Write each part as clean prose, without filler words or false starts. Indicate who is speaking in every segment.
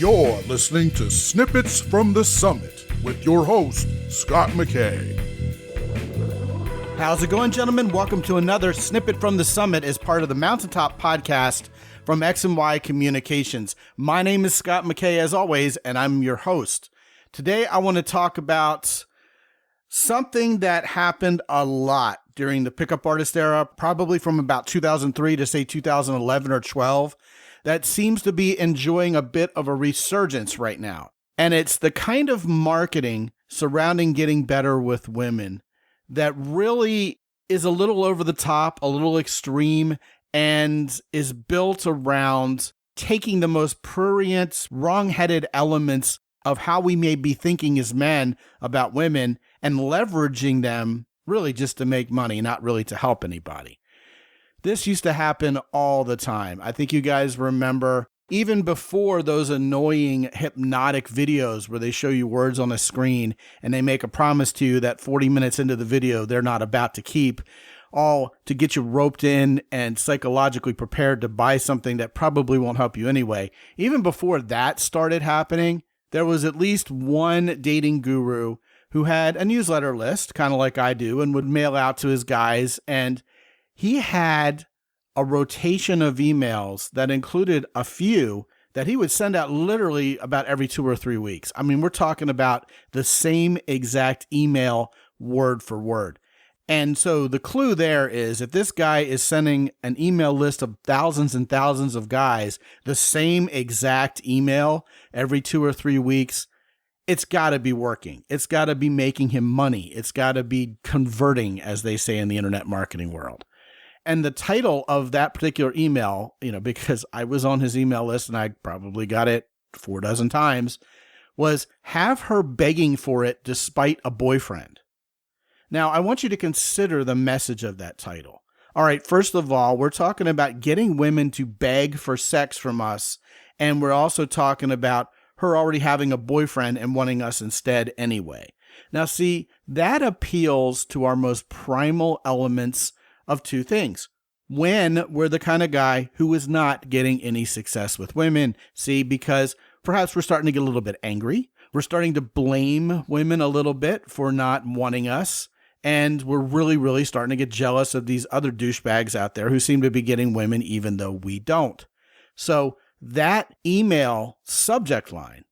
Speaker 1: You're listening to Snippets from the Summit with your host, Scott McKay.
Speaker 2: How's it going, gentlemen? Welcome to another Snippet from the Summit as part of the Mountaintop podcast from X&Y Communications. My name is Scott McKay, as always, and I'm your host. Today, I want to talk about something that happened a lot during the pickup artist era, probably from about 2003 to, say, 2011 or 12, that seems to be enjoying a bit of a resurgence right now. And it's the kind of marketing surrounding getting better with women that really is a little over the top, a little extreme, and is built around taking the most prurient, wrong-headed elements of how we may be thinking as men about women and leveraging them really just to make money, not really to help anybody. This used to happen all the time. I think you guys remember even before those annoying hypnotic videos where they show you words on a screen and they make a promise to you that 40 minutes into the video they're not about to keep, all to get you roped in and psychologically prepared to buy something that probably won't help you anyway. Even before that started happening, there was at least one dating guru who had a newsletter list, kind of like I do, and would mail out to his guys, and he had a rotation of emails that included a few that he would send out literally about every 2 or 3 weeks. I mean, we're talking about the same exact email word for word. And so the clue there is if this guy is sending an email list of thousands and thousands of guys, the same exact email every 2 or 3 weeks, it's got to be working. It's got to be making him money. It's got to be converting, as they say in the internet marketing world. And the title of that particular email, because I was on his email list and I probably got it 4 dozen times, was "Have her begging for it despite a boyfriend." Now, I want you to consider the message of that title. All right, first of all, we're talking about getting women to beg for sex from us, and we're also talking about her already having a boyfriend and wanting us instead anyway. Now, see, that appeals to our most primal elements of two things. When we're the kind of guy who is not getting any success with women, see, because perhaps we're starting to get a little bit angry. We're starting to blame women a little bit for not wanting us. And we're really, really starting to get jealous of these other douchebags out there who seem to be getting women even though we don't. So that email subject line,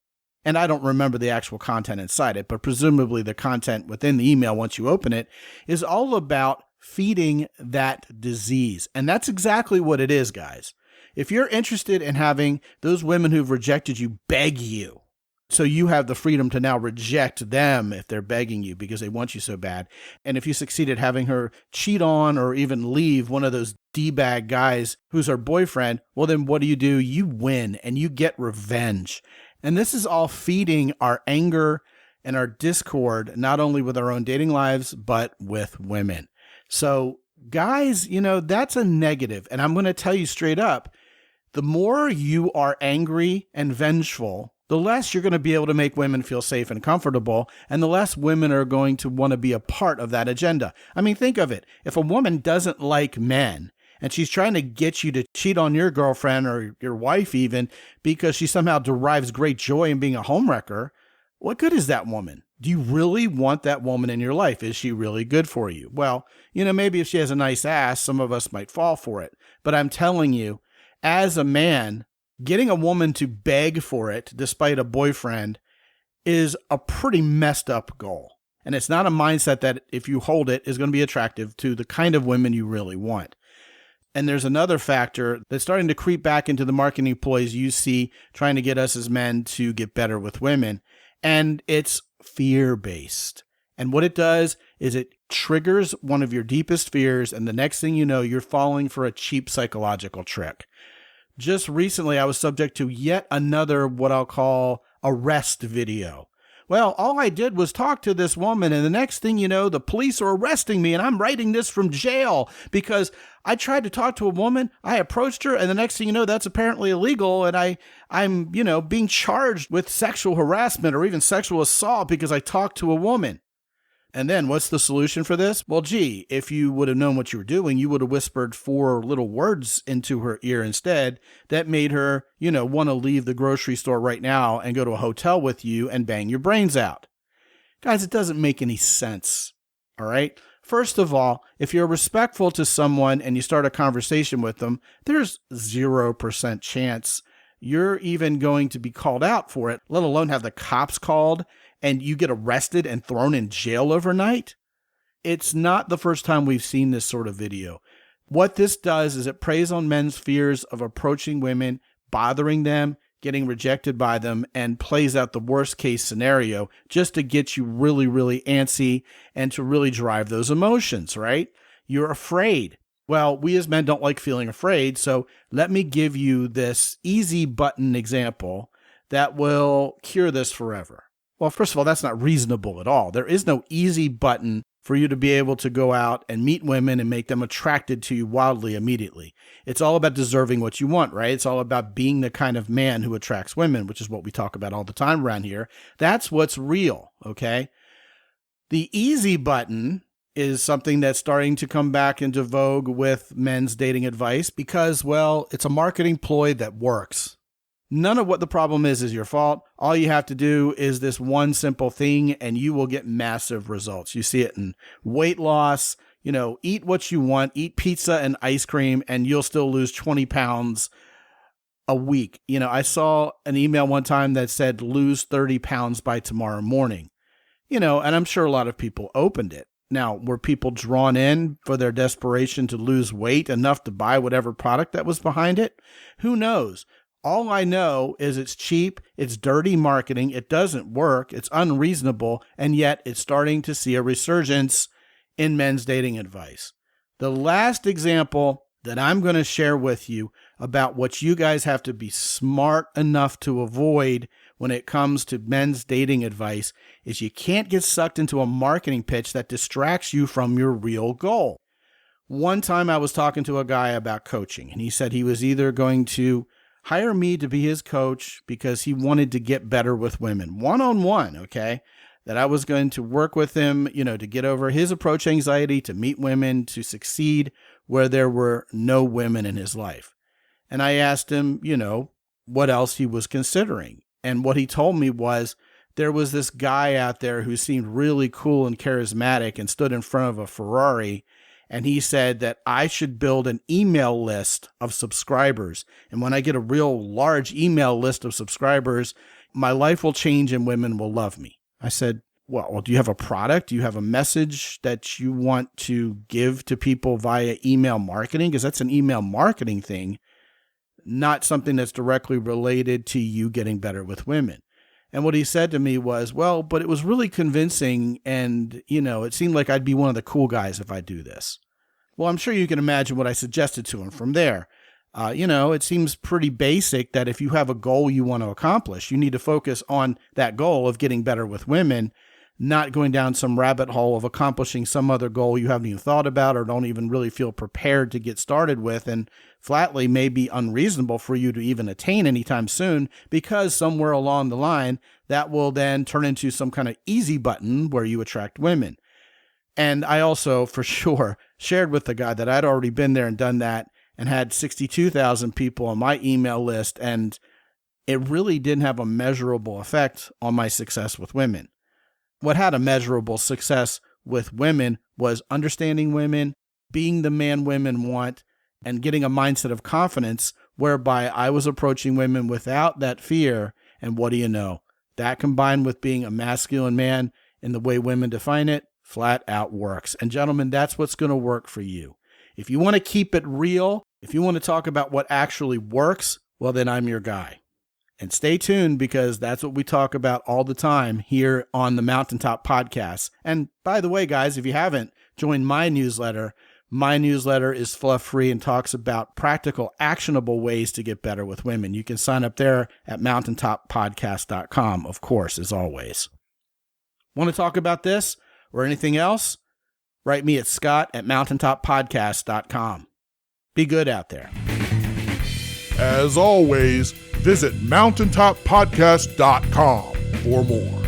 Speaker 2: and I don't remember the actual content inside it, but presumably the content within the email once you open it is all about feeding that disease. And that's exactly what it is, guys. If you're interested in having those women who've rejected you beg you, so you have the freedom to now reject them if they're begging you because they want you so bad. And if you succeed at having her cheat on or even leave one of those D-bag guys who's her boyfriend, well, then what do? You win and you get revenge. And this is all feeding our anger and our discord, not only with our own dating lives, but with women. So guys, that's a negative. And I'm going to tell you straight up, the more you are angry and vengeful, the less you're going to be able to make women feel safe and comfortable, and the less women are going to want to be a part of that agenda. I mean, think of it. If a woman doesn't like men, and she's trying to get you to cheat on your girlfriend or your wife even because she somehow derives great joy in being a homewrecker, what good is that woman? Do you really want that woman in your life? Is she really good for you? Well, maybe if she has a nice ass, some of us might fall for it. But I'm telling you, as a man, getting a woman to beg for it despite a boyfriend is a pretty messed up goal. And it's not a mindset that, if you hold it, is going to be attractive to the kind of women you really want. And there's another factor that's starting to creep back into the marketing ploys you see trying to get us as men to get better with women. And it's fear-based. And what it does is it triggers one of your deepest fears, and the next thing you know, you're falling for a cheap psychological trick. Just recently, I was subject to yet another what I'll call arrest video. Well, all I did was talk to this woman, and the next thing you know, the police are arresting me, and I'm writing this from jail because I tried to talk to a woman, I approached her, and the next thing you know, that's apparently illegal, and I'm being charged with sexual harassment or even sexual assault because I talked to a woman. And then what's the solution for this? Well, gee, if you would have known what you were doing, you would have whispered 4 little words into her ear instead that made her, want to leave the grocery store right now and go to a hotel with you and bang your brains out. Guys, it doesn't make any sense. All right. First of all, if you're respectful to someone and you start a conversation with them, there's 0% chance you're even going to be called out for it, let alone have the cops called and you get arrested and thrown in jail overnight. It's not the first time we've seen this sort of video. What this does is it preys on men's fears of approaching women, bothering them, getting rejected by them, and plays out the worst case scenario just to get you really, really antsy and to really drive those emotions, right? You're afraid. Well, we as men don't like feeling afraid, so let me give you this easy button example that will cure this forever. Well, first of all, that's not reasonable at all. There is no easy button for you to be able to go out and meet women and make them attracted to you wildly immediately. It's all about deserving what you want, right? It's all about being the kind of man who attracts women, which is what we talk about all the time around here. That's what's real, okay? The easy button is something that's starting to come back into vogue with men's dating advice because, well, it's a marketing ploy that works. None of what the problem is your fault. All you have to do is this one simple thing and you will get massive results. You see it in weight loss, eat what you want, eat pizza and ice cream, and you'll still lose 20 pounds a week. I saw an email one time that said lose 30 pounds by tomorrow morning, and I'm sure a lot of people opened it. Now, were people drawn in for their desperation to lose weight enough to buy whatever product that was behind it? Who knows? All I know is it's cheap, it's dirty marketing, it doesn't work, it's unreasonable, and yet it's starting to see a resurgence in men's dating advice. The last example that I'm going to share with you about what you guys have to be smart enough to avoid when it comes to men's dating advice is you can't get sucked into a marketing pitch that distracts you from your real goal. One time I was talking to a guy about coaching, and he said he was either going to hire me to be his coach because he wanted to get better with women, one-on-one, okay? That I was going to work with him, to get over his approach anxiety, to meet women, to succeed where there were no women in his life. And I asked him, what else he was considering. And what he told me was there was this guy out there who seemed really cool and charismatic and stood in front of a Ferrari. And he said that I should build an email list of subscribers. And when I get a real large email list of subscribers, my life will change and women will love me. I said, well, do you have a product? Do you have a message that you want to give to people via email marketing? Because that's an email marketing thing, not something that's directly related to you getting better with women. And what he said to me was, well, but it was really convincing and, it seemed like I'd be one of the cool guys if I do this. Well, I'm sure you can imagine what I suggested to him from there. It seems pretty basic that if you have a goal you want to accomplish, you need to focus on that goal of getting better with women, not going down some rabbit hole of accomplishing some other goal you haven't even thought about or don't even really feel prepared to get started with, and flatly may be unreasonable for you to even attain anytime soon, because somewhere along the line that will then turn into some kind of easy button where you attract women. And I also, for sure, shared with the guy that I'd already been there and done that and had 62,000 people on my email list, and it really didn't have a measurable effect on my success with women. What had a measurable success with women was understanding women, being the man women want, and getting a mindset of confidence whereby I was approaching women without that fear. And what do you know? That combined with being a masculine man in the way women define it, flat out works. And gentlemen, that's what's going to work for you. If you want to keep it real, if you want to talk about what actually works, well, then I'm your guy. And stay tuned, because that's what we talk about all the time here on the Mountaintop Podcast. And by the way, guys, if you haven't joined my newsletter is fluff-free and talks about practical, actionable ways to get better with women. You can sign up there at mountaintoppodcast.com, of course, as always. Want to talk about this or anything else? Write me at scott@mountaintoppodcast.com. Be good out there.
Speaker 1: As always, visit mountaintoppodcast.com for more.